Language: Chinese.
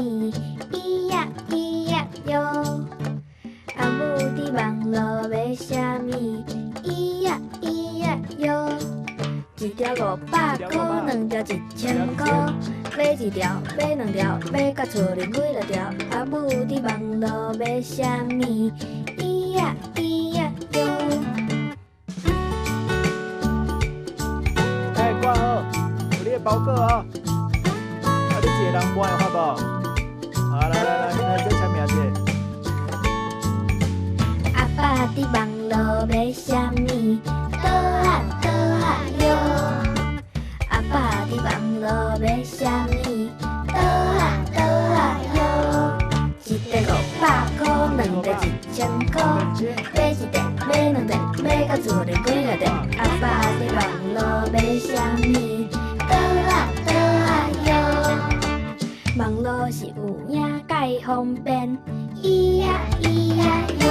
物？咿呀咿呀哟。阿母伫网络买啥物？咿呀咿呀哟。一条500块，两条1000块，买一条，买两条，买到厝里几落条。阿母伫网络买啥物？咿呀咿呀哟。挂好，有你的包裹哦。啊，你一个人搬会发无？啊，来，这签名者。阿爸伫网络买啥物？倒啊哟。阿爸伫网络买啥物？倒啊哟。一块500块，两块1000块，买一块，买两块，买到厝里几落块。阿爸伫网络买啥物？倒啊哟。网络是有影介方便，咿呀咿呀哟。